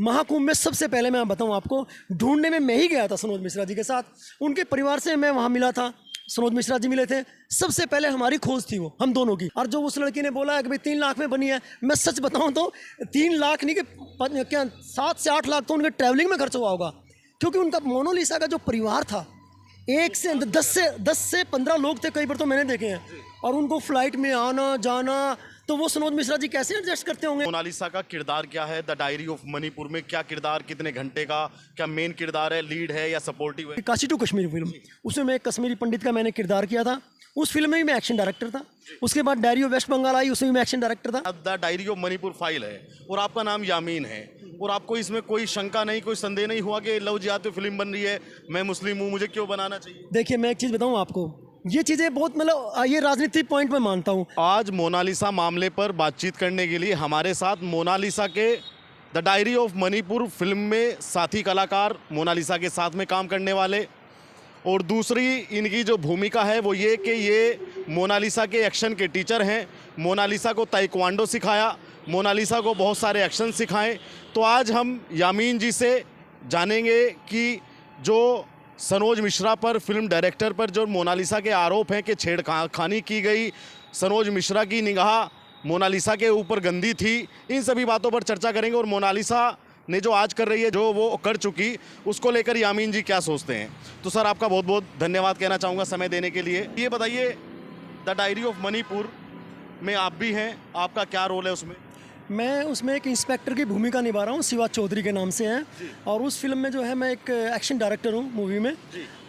महाकुंभ में सबसे पहले मैं बताऊं आपको, ढूंढने में मैं ही गया था सनोज मिश्रा जी के साथ। उनके परिवार से मैं वहाँ मिला था, सनोज मिश्रा जी मिले थे। सबसे पहले हमारी खोज थी वो, हम दोनों की। और जो उस लड़की ने बोला है कि भाई 3 लाख में बनी है, मैं सच बताऊं तो 3 लाख नहीं कि क्या 7 से 8 लाख तो उनके ट्रैवलिंग में खर्च हुआ होगा। क्योंकि उनका मोनालिसा का जो परिवार था, 10 से 15 लोग थे, कई बार तो मैंने देखे हैं। और उनको फ्लाइट में आना जाना, तो वो सनोज मिश्रा जी कैसे एडजस्ट करते होंगे। मोनालिसा का किरदार क्या है द डायरी ऑफ मणिपुर में? क्या किरदार, कितने घंटे का, क्या मेन किरदार है, लीड है या सपोर्टिव है? काशी टू कश्मीर फिल्म, उसमें मैं एक कश्मीरी पंडित का मैंने किरदार किया था। उस फिल्म में भी मैं एक्शन डायरेक्टर था। उसके बाद डायरी ऑफ वेस्ट बंगाल आई, उसमें भी मैं एक्शन डायरेक्टर था। The diary of Manipur file है और आपका नाम यामीन है, और आपको इसमें कोई शंका नहीं, कोई संदेह नहीं हुआ कि लव जिहाद पे फिल्म बन रही है, मैं मुस्लिम हूँ, मुझे क्यों बनाना चाहिए? देखिए, मैं एक चीज़ बताऊँ आपको, ये चीज़ें बहुत मतलब ये राजनीतिक पॉइंट में मानता हूँ। आज मोनालिसा मामले पर बातचीत करने के लिए हमारे साथ मोनालिसा के the diary of Manipur film में साथी कलाकार, मोनालिसा के साथ में काम करने वाले, और दूसरी इनकी जो भूमिका है वो ये कि ये मोनालिसा के एक्शन के टीचर हैं। मोनालिसा को ताइक्वांडो सिखाया, मोनालिसा को बहुत सारे एक्शन सिखाएं। तो आज हम यामीन जी से जानेंगे कि जो सनोज मिश्रा पर, फिल्म डायरेक्टर पर जो मोनालिसा के आरोप हैं कि छेड़खानी की गई, सनोज मिश्रा की निगाह मोनालिसा के ऊपर गंदी थी, इन सभी बातों पर चर्चा करेंगे। और मोनालिसा ने जो आज कर रही है, जो वो कर चुकी, उसको लेकर यामीन जी क्या सोचते हैं। तो सर, आपका बहुत बहुत धन्यवाद कहना चाहूँगा समय देने के लिए। ये बताइए, द डायरी ऑफ मणिपुर में आप भी हैं, आपका क्या रोल है उसमें? मैं उसमें एक इंस्पेक्टर की भूमिका निभा रहा हूँ, शिवा चौधरी के नाम से हैं। और उस फिल्म में जो है मैं एक एक्शन डायरेक्टर हूँ मूवी में।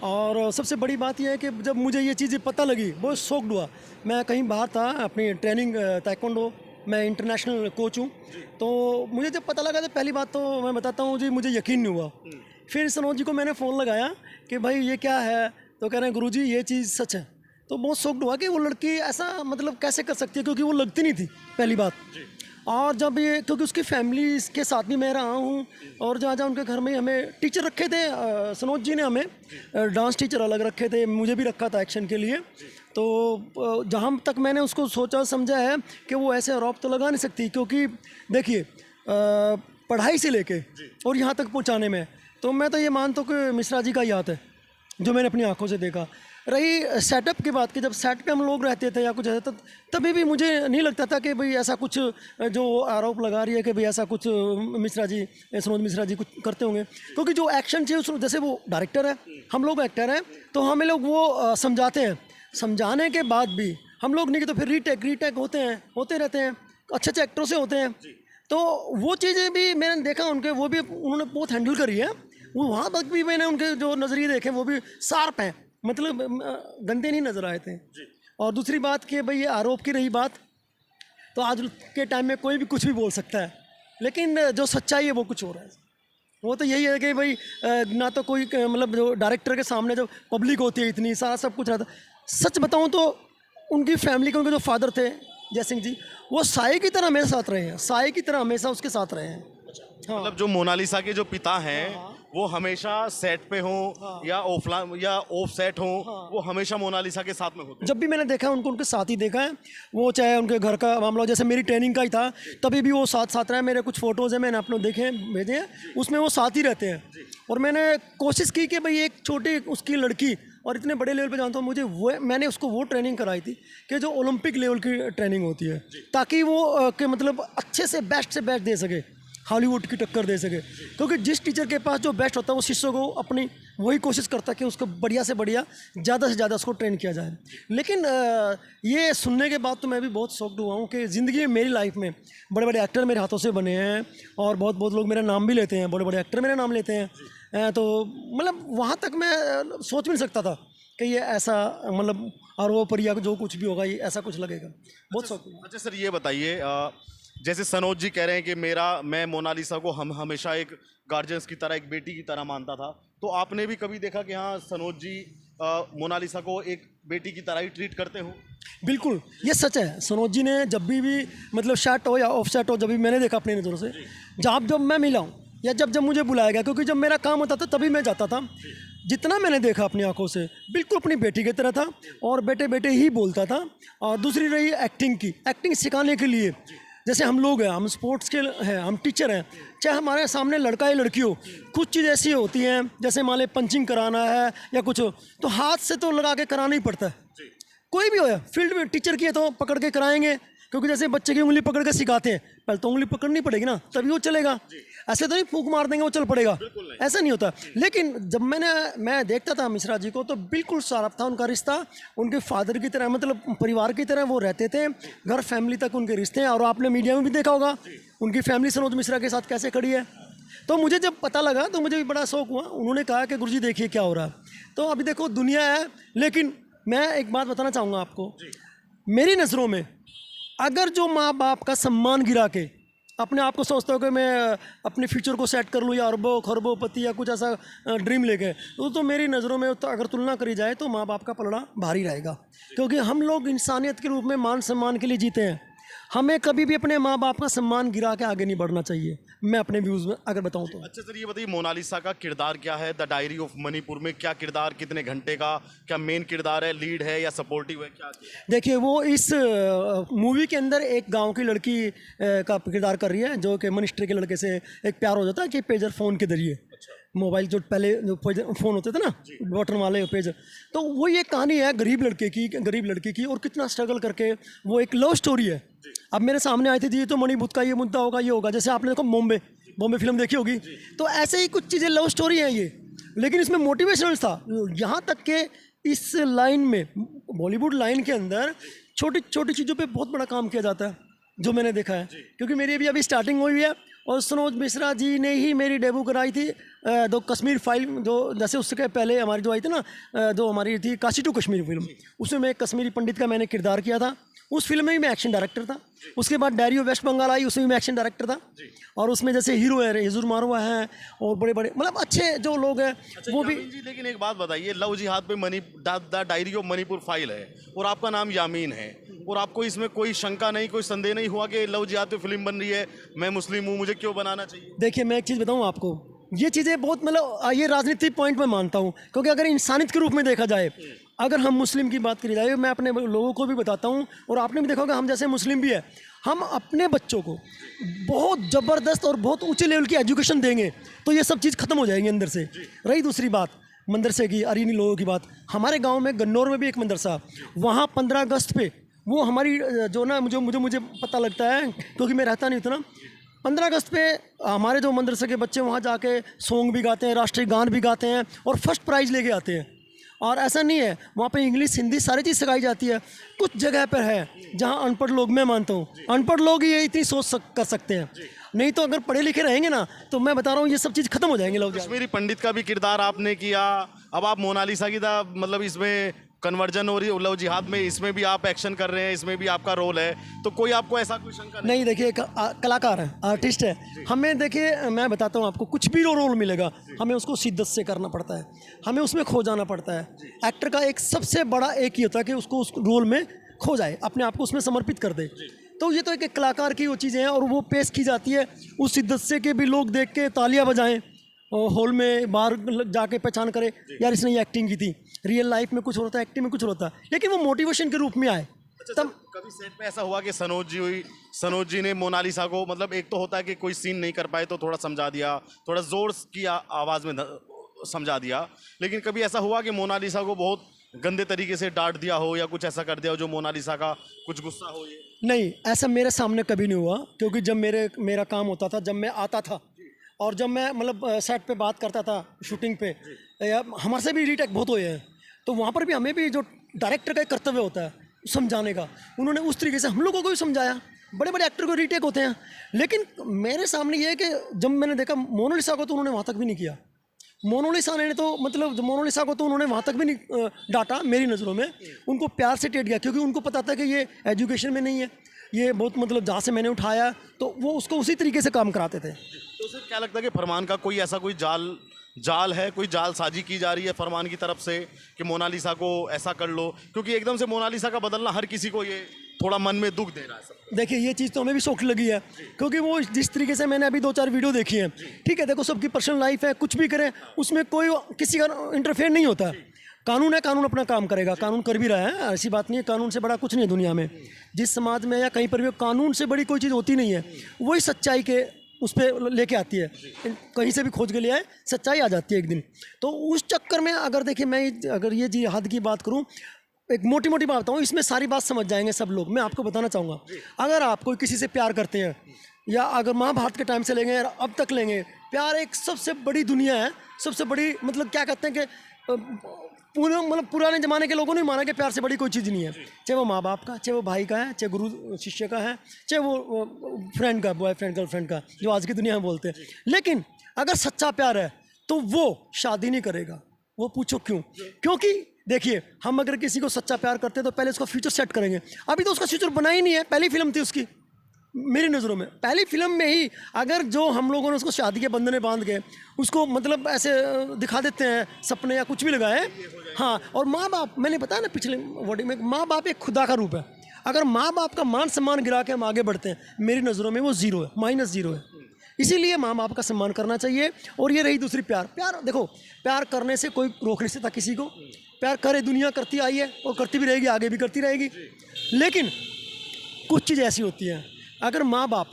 और सबसे बड़ी बात यह है कि जब मुझे ये चीज़ें पता लगी, बहुत शॉक्ड हुआ। मैं कहीं बाहर था, अपनी ट्रेनिंग ताइक्वांडो, मैं इंटरनेशनल कोच हूँ। तो मुझे जब पता लगा, तो पहली बात तो मैं बताता हूँ जी, मुझे यकीन नहीं हुआ। फिर सनोज जी को मैंने फ़ोन लगाया कि भाई ये क्या है, तो कह रहे हैं गुरुजी ये चीज़ सच है। तो बहुत शॉक्ड हुआ कि वो लड़की ऐसा मतलब कैसे कर सकती है, क्योंकि वो लगती नहीं थी, पहली बात। और जब ये, क्योंकि उसकी फैमिली के साथ भी मैं रहा हूँ, और जहाँ जहाँ उनके घर में हमें टीचर रखे थे, सनोज जी ने हमें डांस टीचर अलग रखे थे, मुझे भी रखा था एक्शन के लिए। तो जहाँ तक मैंने उसको सोचा समझा है कि वो ऐसे आरोप तो लगा नहीं सकती, क्योंकि देखिए पढ़ाई से लेके और यहाँ तक पहुँचाने में, तो मैं तो ये मानता हूँ कि मिश्रा जी का ही हाथ है, जो मैंने अपनी आंखों से देखा। रही सेटअप की बात, कि जब सेट पे हम लोग रहते थे या कुछ ऐसा, तभी भी मुझे नहीं लगता था कि भाई ऐसा कुछ जो आरोप लगा रही है कि भाई ऐसा कुछ मिश्रा जी, सनोज मिश्रा जी कुछ करते होंगे। क्योंकि जो एक्शन चाहिए, जैसे वो डायरेक्टर है, हम लोग एक्टर हैं, तो हमें लोग वो समझाते हैं। समझाने के बाद भी हम लोग नहीं कि तो फिर रीटेक होते रहते हैं, अच्छे अच्छे एक्टरों से होते हैं। तो वो चीज़ें भी मैंने देखा उनके, वो भी उन्होंने बहुत हैंडल करी है। वो वहाँ तक भी मैंने उनके जो नज़रिए देखे, वो भी शार्प हैं, मतलब गंदे नहीं नज़र आए थे। और दूसरी बात कि भाई ये आरोप की रही बात, तो आज के टाइम में कोई भी कुछ भी बोल सकता है, लेकिन जो सच्चाई है वो कुछ और है। वो तो यही है कि भाई ना तो कोई मतलब जो डायरेक्टर के सामने जब पब्लिक होती है इतनी, सारा सब कुछ रहता। सच बताऊं तो उनकी फैमिली के, उनके जो फादर थे जय सिंह जी, वो साये की तरह मेरे साथ रहे हैं, साये की तरह हमेशा उसके साथ रहे हैं। हाँ। मतलब जो मोनालिसा के जो पिता हैं, वो हमेशा सेट पे हों या ऑफलाइन या ऑफ सेट हों, वो हमेशा मोनालिसा के साथ में होते हैं। जब भी मैंने देखा है उनको, उनके साथ ही देखा है। वो चाहे उनके घर का मामला, जैसे मेरी ट्रेनिंग का ही था, तभी भी वो साथ रहे। मेरे कुछ फ़ोटोज़ हैं, मैंने आप लोग देखे भेजे हैं, उसमें वो साथ ही रहते हैं। और मैंने कोशिश की कि भाई एक छोटी उसकी लड़की, और इतने बड़े लेवल पे जानता हूँ, मुझे वो, मैंने उसको वो ट्रेनिंग कराई थी कि जो ओलंपिक लेवल की ट्रेनिंग होती है, ताकि वो कि मतलब अच्छे से बेस्ट दे सके, हॉलीवुड की टक्कर दे सके। क्योंकि जिस टीचर के पास जो बेस्ट होता है, वो शिष्यों को अपनी वही कोशिश करता है कि उसको बढ़िया से बढ़िया, ज़्यादा से ज़्यादा उसको ट्रेन किया जाए। लेकिन ये सुनने के बाद तो मैं भी बहुत शॉक्ड हुआ हूँ कि ज़िंदगी में, मेरी लाइफ में बड़े बड़े एक्टर मेरे हाथों से बने हैं, और बहुत लोग मेरा नाम भी लेते हैं, बड़े बड़े एक्टर मेरा नाम लेते हैं। तो मतलब वहाँ तक मैं सोच भी नहीं सकता था कि ये ऐसा मतलब आरोप या जो कुछ भी होगा, ये ऐसा कुछ लगेगा। बहुत शौक। अच्छा सर, ये बताइए, जैसे सनोज जी कह रहे हैं कि मैं मोनालिसा को हम हमेशा एक गार्जियंस की तरह, एक बेटी की तरह मानता था, तो आपने भी कभी देखा कि हाँ सनोज जी मोनालिसा को एक बेटी की तरह ही ट्रीट करते हो? बिल्कुल, ये सच है। सनोज जी ने जब भी मतलब सेट हो या ऑफ सेट हो, जब भी मैंने देखा अपनी नज़रों से, जब मैं मिला हूँ या जब मुझे बुलाया गया, क्योंकि जब मेरा काम होता था तभी मैं जाता था, जितना मैंने देखा अपनी आंखों से, बिल्कुल अपनी बेटी की तरह था, और बेटे ही बोलता था। और दूसरी रही एक्टिंग की, एक्टिंग सिखाने के लिए जैसे हम लोग हैं, हम स्पोर्ट्स के हैं, हम टीचर हैं, चाहे हमारे सामने लड़का या लड़की हो, कुछ चीज़ ऐसी होती हैं जैसे मान लें पंचिंग कराना है या कुछ हो, तो हाथ से तो लगा के कराना ही पड़ता है। कोई भी हो, फील्ड में टीचर की है तो पकड़ के कराएंगे, क्योंकि जैसे बच्चे की उंगली पकड़ के सिखाते हैं, पहले तो उंगली पकड़नी पड़ेगी ना, तभी वो चलेगा। ऐसे तो नहीं फूंक मार देंगे वो चल पड़ेगा, ऐसा नहीं होता। लेकिन जब मैं देखता था मिश्रा जी को, तो बिल्कुल साफ था उनका रिश्ता, उनके फादर की तरह, मतलब परिवार की तरह वो रहते थे, घर फैमिली तक उनके रिश्ते हैं। और आपने मीडिया में भी देखा होगा उनकी फैमिली सनोज मिश्रा के साथ कैसे खड़ी है। तो मुझे जब पता लगा तो मुझे भी बड़ा शौक हुआ। उन्होंने कहा कि गुरुजी देखिए क्या हो रहा है। तो अभी देखो दुनिया है, लेकिन मैं एक बात बताना चाहूँगा आपको, मेरी नज़रों में अगर जो माँ बाप का सम्मान गिरा के अपने आप को सोचता हो कि मैं अपने फ्यूचर को सेट कर लूँ या अरबों खरबों-पति या कुछ ऐसा ड्रीम लेके, तो मेरी नज़रों में तो अगर तुलना करी जाए तो माँ बाप का पलड़ा भारी रहेगा। क्योंकि हम लोग इंसानियत के रूप में मान सम्मान के लिए जीते हैं। हमें कभी भी अपने माँ बाप का सम्मान गिरा के आगे नहीं बढ़ना चाहिए, मैं अपने व्यूज़ में अगर बताऊँ तो। अच्छा सर, ये बताइए मोनालिसा का किरदार क्या है द डायरी ऑफ मणिपुर में? क्या किरदार, कितने घंटे का, क्या मेन किरदार है, लीड है या सपोर्टिव है, क्या? देखिए वो इस मूवी के अंदर एक गांव की लड़की का किरदार कर रही है, जो कि मिनिस्टर के लड़के से एक प्यार हो जाता है कि पेजर फ़ोन के जरिए। मोबाइल जो पहले जो फ़ोन होते थे ना, बटन वाले पेजर, तो वो ये कहानी है गरीब लड़के की और कितना स्ट्रगल करके, वो एक लव स्टोरी है। अब मेरे सामने आई थी जी, तो मणिपुर का ये मुद्दा होगा, ये होगा, जैसे आपने देखो बॉम्बे फिल्म देखी होगी, तो ऐसे ही कुछ चीज़ें लव स्टोरी हैं ये, लेकिन इसमें मोटिवेशनल था। यहाँ तक के इस लाइन में, बॉलीवुड लाइन के अंदर छोटी छोटी चीज़ों पे बहुत बड़ा काम किया जाता है, जो मैंने देखा है। क्योंकि मेरी अभी स्टार्टिंग हुई है और सनोज मिश्रा जी ने ही मेरी डेब्यू कराई थी दो कश्मीर फाइल, जो जैसे उसके पहले हमारी जो आई थी ना, जो हमारी थी काशी टू कश्मीर फिल्म, उसमें मैं एक कश्मीरी पंडित का मैंने किरदार किया था। उस फिल्म में भी मैं एक्शन डायरेक्टर था। उसके बाद डायरी ऑफ वेस्ट बंगाल आई, उसमें भी मैं एक्शन डायरेक्टर था। और उसमें जैसे हीरो है हिजूर मारवा हैं और बड़े बड़े मतलब अच्छे जो लोग हैं वो भी। जी, लेकिन एक बात बताइए, लव जिहाद पे the diary of Manipur file है और आपका नाम यामीन है, और आपको इसमें कोई शंका नहीं, कोई संदेह नहीं हुआ कि लव जिहाद पे फिल्म बन रही है, मैं मुस्लिम हूँ, मुझे क्यों बनाना चाहिए? देखिए मैं एक चीज़ बताऊँ आपको, ये चीज़ें बहुत मतलब ये राजनीतिक पॉइंट में मानता हूँ, क्योंकि अगर इंसानियत के रूप में देखा जाए, अगर हम मुस्लिम की बात करी जाए, मैं अपने लोगों को भी बताता हूँ और आपने भी देखा होगा, हम जैसे मुस्लिम भी है, हम अपने बच्चों को बहुत ज़बरदस्त और बहुत ऊंचे लेवल की एजुकेशन देंगे तो ये सब चीज़ खत्म हो जाएंगी अंदर से। रही दूसरी बात मदरसे की, अरीनी लोगों की बात, हमारे गांव में गन्नौर में भी एक मदरसा, वहाँ 15 अगस्त पे वो हमारी जो ना मुझे पता लगता है क्योंकि मैं रहता नहीं उतना, 15 अगस्त पे हमारे जो मदरसे के बच्चे वहाँ जाके सॉन्ग भी गाते हैं, राष्ट्रीय गान भी गाते हैं और फर्स्ट प्राइज़ लेके आते हैं। और ऐसा नहीं है, वहाँ पे इंग्लिश हिंदी सारी चीज़ सिखाई जाती है। कुछ जगह पर है जहाँ अनपढ़ लोग, मैं मानता हूँ अनपढ़ लोग ही ये इतनी सोच कर सकते हैं, नहीं तो अगर पढ़े लिखे रहेंगे ना तो मैं बता रहा हूँ ये सब चीज़ खत्म हो जाएंगे लोग। कश्मीरी पंडित का भी किरदार आपने किया, अब आप मोनालिसा की मतलब इसमें कन्वर्जन हो रही है लव जिहाद में, इसमें भी आप एक्शन कर रहे हैं, इसमें भी आपका रोल है, तो कोई आपको ऐसा कोई शंका नहीं? देखिए कलाकार है, आर्टिस्ट है, हमें देखिए मैं बताता हूँ आपको, कुछ भी रोल मिलेगा हमें उसको शिद्दत से करना पड़ता है, हमें उसमें खो जाना पड़ता है। एक्टर का एक सबसे बड़ा एक ही होता है कि उसको उस रोल में खो जाए, अपने आप को उसमें समर्पित कर दे। तो ये तो एक कलाकार की वो चीज़ें हैं और वो पेश की जाती है उस शिद्दत से कि भी लोग देख के तालियां बजाएं और हॉल में बाहर जाके पहचान करे यार इसने ये एक्टिंग की थी। रियल लाइफ में कुछ होता है, एक्टिंग में कुछ होता है, लेकिन वो मोटिवेशन के रूप में आए। तब कभी सेट पे ऐसा हुआ कि सनोज जी ने मोनालिसा को, मतलब एक तो होता है कि कोई सीन नहीं कर पाए तो थोड़ा समझा दिया, थोड़ा जोर की आवाज़ में समझा दिया, लेकिन कभी ऐसा हुआ कि मोनालिसा को बहुत गंदे तरीके से डांट दिया हो या कुछ ऐसा कर दिया हो जो मोनालिसा का कुछ गुस्सा हो? ये नहीं, ऐसा मेरे सामने कभी नहीं हुआ, क्योंकि जब मेरा काम होता था, जब मैं आता था और जब मैं मतलब सेट पे बात करता था शूटिंग पे, या हमारे से भी रीटेक बहुत हुए हैं, तो वहाँ पर भी हमें भी जो डायरेक्टर का एक कर्तव्य होता है समझाने का, उन्होंने उस तरीके से हम लोगों को भी समझाया। बड़े बड़े एक्टर को रीटेक होते हैं, लेकिन मेरे सामने ये है कि जब मैंने देखा मोनालिसा को तो उन्होंने वहाँ तक भी नहीं किया। मोनालिसा ने तो मतलब मोनालिसा को तो उन्होंने वहाँ तक भी नहीं डांटा, मेरी नज़रों में उनको प्यार से टेट गया, क्योंकि उनको पता था कि ये एजुकेशन में नहीं है, ये बहुत मतलब जहाँ से मैंने उठाया तो वो उसको उसी तरीके से काम कराते थे। तो सर क्या लगता है कि फरमान का कोई ऐसा कोई जाल है, कोई जालसाजी की जा रही है फरमान की तरफ से कि मोनालिसा को ऐसा कर लो, क्योंकि एकदम से मोनालिसा का बदलना हर किसी को ये थोड़ा मन में दुख दे रहा है सब। देखिए ये चीज़ तो हमें भी शौक लगी है, क्योंकि वो जिस तरीके से मैंने अभी 2-4 वीडियो देखी हैं, ठीक है, देखो सबकी पर्सनल लाइफ है, कुछ भी करें उसमें कोई किसी का इंटरफेयर नहीं होता, कानून है, कानून अपना काम करेगा, कानून कर भी रहा है, ऐसी बात नहीं है, कानून से बड़ा कुछ नहीं है दुनिया में। जिस समाज में या कहीं पर भी कानून से बड़ी कोई चीज़ होती नहीं है, वही सच्चाई के उस पर लेके आती है। कहीं से भी खोज के ले आए, सच्चाई आ जाती है एक दिन। तो उस चक्कर में अगर देखिए, मैं अगर ये जिहाद की बात करूँ, एक मोटी मोटी बात बताऊँ, इसमें सारी बात समझ जाएंगे सब लोग। मैं आपको बताना चाहूँगा, अगर आप कोई किसी से प्यार करते हैं, या अगर महाभारत के टाइम से लेंगे या अब तक लेंगे, प्यार एक सबसे बड़ी दुनिया है, सबसे बड़ी, मतलब क्या कहते हैं कि पुराने ज़माने के लोगों ने माना कि प्यार से बड़ी कोई चीज़ नहीं है। चाहे वो माँ बाप का, चाहे वो भाई का है, चाहे गुरु शिष्य का है, चाहे वो फ्रेंड का, बॉयफ्रेंड गर्लफ्रेंड का, जो आज की दुनिया में बोलते हैं। लेकिन अगर सच्चा प्यार है तो वो शादी नहीं करेगा। वो पूछो क्यों? क्योंकि देखिए, हम अगर किसी को सच्चा प्यार करते हैं तो पहले उसका फ्यूचर सेट करेंगे। अभी तो उसका फ्यूचर बना ही नहीं है, पहली फिल्म थी उसकी, मेरी नज़रों में पहली फिल्म में ही अगर जो हम लोगों ने उसको शादी के बंधन में बांध के उसको मतलब ऐसे दिखा देते हैं सपने या कुछ भी लगाए। हाँ, और माँ बाप, मैंने बताया ना पिछले वर्डिंग में, माँ बाप एक खुदा का रूप है। अगर माँ बाप का मान सम्मान गिरा के हम आगे बढ़ते हैं, मेरी नज़रों में वो ज़ीरो है, -0 है। इसीलिए माँ बाप का सम्मान करना चाहिए। और ये रही दूसरी प्यार देखो, प्यार करने से कोई रोक नहीं सकता किसी को। प्यार करे, दुनिया करती आई है और करती भी रहेगी, आगे भी करती रहेगी। लेकिन कुछ चीज़ ऐसी होती है, अगर माँ बाप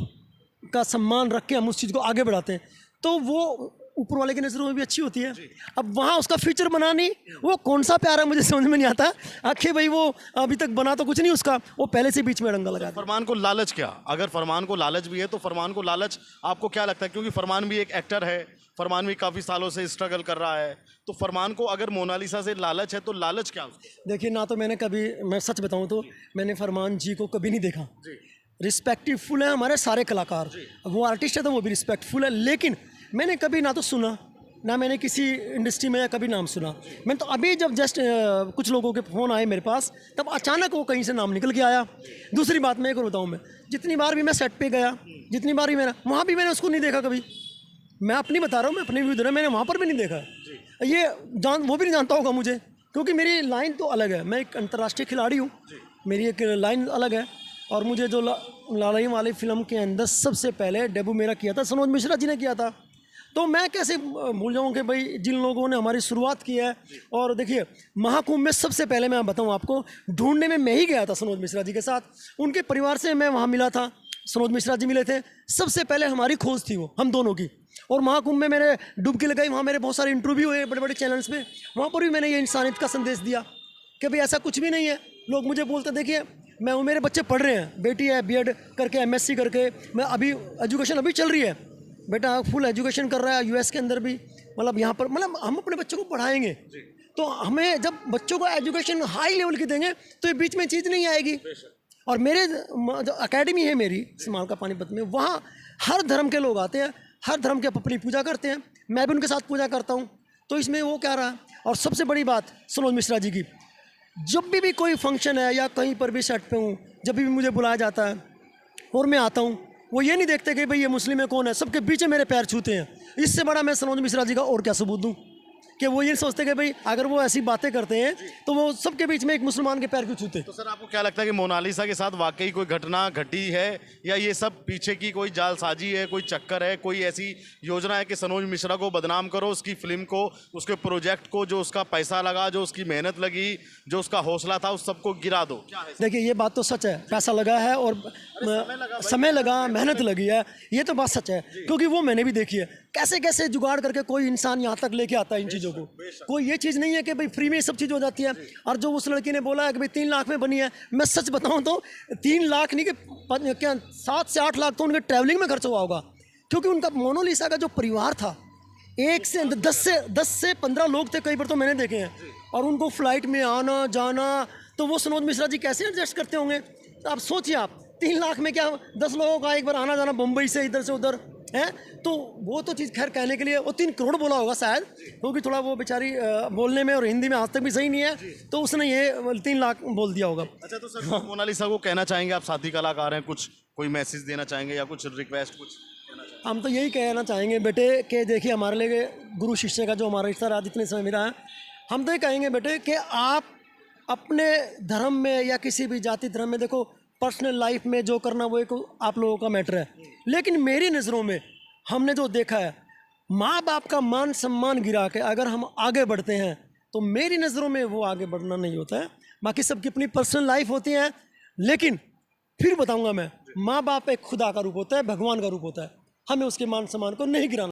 का सम्मान रख के हम उस चीज़ को आगे बढ़ाते हैं तो वो ऊपर वाले की नज़रों में भी अच्छी होती है। अब वहाँ उसका फ्यूचर बनानी, वो कौन सा प्यार है मुझे समझ में नहीं आता। आखिर भाई वो अभी तक बना तो कुछ नहीं उसका, वो पहले से बीच में डंगा लगा। फरमान को लालच क्या? अगर फरमान को लालच भी है तो फरमान को लालच आपको क्या लगता है? क्योंकि फरमान भी एक एक्टर है, फरमान भी काफ़ी सालों से स्ट्रगल कर रहा है, तो फरमान को अगर मोनालिसा से लालच है तो लालच क्या उसको? देखिए, ना तो मैंने कभी, मैं सच बताऊँ तो मैंने फरमान जी को कभी नहीं देखा। रिस्पेक्टफुल है हमारे सारे कलाकार, वो आर्टिस्ट है तो वो भी रिस्पेक्टफुल है, लेकिन मैंने कभी ना तो सुना, ना मैंने किसी इंडस्ट्री में कभी नाम सुना। मैंने तो अभी जब जस्ट कुछ लोगों के फ़ोन आए मेरे पास, तब अचानक वो कहीं से नाम निकल के आया। दूसरी बात मैं एक और बताऊँ, मैं जितनी बार भी मैं सेट पे गया, जितनी बार भी मैंने वहाँ भी मैंने उसको नहीं देखा कभी। मैं अपनी बता रहा हूँ, मैं अपनी व्यू दे रहा हूँ, मैंने वहाँ पर भी नहीं देखा। ये वो भी नहीं जानता होगा मुझे, क्योंकि मेरी लाइन तो अलग है। मैं एक अंतर्राष्ट्रीय खिलाड़ी हूँ, मेरी एक लाइन अलग है। और मुझे जो लालई वाली फिल्म के अंदर सबसे पहले डेब्यू मेरा किया था, सनोज मिश्रा जी ने किया था। तो मैं कैसे भूल जाऊँ कि भाई जिन लोगों ने हमारी शुरुआत की है। और देखिए, महाकुंभ में सबसे पहले मैं बताऊँ आपको, ढूंढने में मैं ही गया था सनोज मिश्रा जी के साथ। उनके परिवार से मैं वहाँ मिला था, सनोज मिश्रा जी मिले थे, सबसे पहले हमारी खोज थी वो, हम दोनों की। और महाकुंभ में मैंने डुबकी लगाई, वहाँ मेरे बहुत सारे इंटरव्यू हुए बड़े बड़े चैनल्स पे, वहाँ पर भी मैंने ये इंसानियत का संदेश दिया कि भाई ऐसा कुछ भी नहीं है। लोग मुझे बोलते, देखिए मैं, वो मेरे बच्चे पढ़ रहे हैं, बेटी है बीएड करके, एमएससी करके, मैं अभी एजुकेशन अभी चल रही है, बेटा फुल एजुकेशन कर रहा है यूएस के अंदर भी। मतलब यहाँ पर, मतलब हम अपने बच्चों को पढ़ाएंगे तो हमें जब बच्चों को एजुकेशन हाई लेवल की देंगे तो ये बीच में चीज़ नहीं आएगी। और मेरे जो अकेडमी है मेरी स्माल का पानीपत में, वहाँ हर धर्म के लोग आते हैं, हर धर्म के अपनी पूजा करते हैं, मैं भी उनके साथ पूजा करता हूँ। तो इसमें वो क्या रहा। और सबसे बड़ी बात सनोज मिश्रा जी की, जब भी कोई फंक्शन है या कहीं पर भी सेट पे हूँ, जब भी मुझे बुलाया जाता है और मैं आता हूँ, वो ये नहीं देखते कि भाई ये मुस्लिम है कौन है, सबके पीछे मेरे पैर छूते हैं। इससे बड़ा मैं सनोज मिश्रा जी का और क्या सबूत दूँ कि वो ये सोचते कि भाई अगर वो ऐसी बातें करते हैं तो वो सबके बीच में एक मुसलमान के पैर क्यों छूते। तो सर, आपको क्या लगता है कि मोनालिसा के साथ वाकई कोई घटना घटी है, या ये सब पीछे की कोई जालसाजी है, कोई चक्कर है, कोई ऐसी योजना है कि सनोज मिश्रा को बदनाम करो, उसकी फिल्म को, उसके प्रोजेक्ट को, जो उसका पैसा लगा, जो उसकी मेहनत लगी, जो उसका हौसला था, उस सबको गिरा दो? देखिए, ये बात तो सच है, पैसा लगा है और समय लगा, मेहनत लगी है, ये तो बात सच है। क्योंकि वो मैंने भी देखी है, कैसे कैसे जुगाड़ करके कोई इंसान यहाँ तक लेके आता है इन चीज़ों को। कोई ये चीज़ नहीं है कि भाई फ्री में सब चीज़ हो जाती है। और जो उस लड़की ने बोला है कि भाई 3 लाख में बनी है, मैं सच बताऊँ तो 3 लाख नहीं कि क्या 7 से 8 लाख तो उनके ट्रैवलिंग में खर्च हुआ होगा। क्योंकि उनका मोनालिसा का जो परिवार था, 10 से 15 लोग थे, कई बार तो मैंने देखे हैं। और उनको फ्लाइट में आना जाना, तो वो सनोज मिश्रा जी कैसे एडजस्ट करते होंगे। तो आप सोचिए, आप 3 लाख में क्या 10 लोगों का एक बार आना जाना, मुंबई से इधर से उधर है। तो वो तो चीज़ खैर कहने के लिए, वो 3 करोड़ बोला होगा शायद, क्योंकि थोड़ा वो बेचारी बोलने में और हिंदी में आज तक भी सही नहीं है, तो उसने ये 3 लाख बोल दिया होगा। अच्छा, तो सर मोनालिसा को कहना चाहेंगे, आप साथी कलाकार हैं, कुछ कोई मैसेज देना चाहेंगे या कुछ रिक्वेस्ट कुछ? हम तो यही कहना चाहेंगे बेटे कि देखिए, हमारे लिए गुरु शिष्य का जो हमारा रिश्ता रहा जितने समय में रहा, हम तो ये कहेंगे बेटे कि आप अपने धर्म में या किसी भी जाति धर्म में, देखो पर्सनल लाइफ में जो करना वो एक आप लोगों का मैटर है। लेकिन मेरी नज़रों में हमने जो देखा है, माँ बाप का मान सम्मान गिरा के अगर हम आगे बढ़ते हैं तो मेरी नज़रों में वो आगे बढ़ना नहीं होता है। बाकी सबकी अपनी पर्सनल लाइफ होती है, लेकिन फिर बताऊंगा मैं, माँ बाप एक खुदा का रूप होता है, भगवान का रूप होता है, हमें उसके मान सम्मान को नहीं गिराना।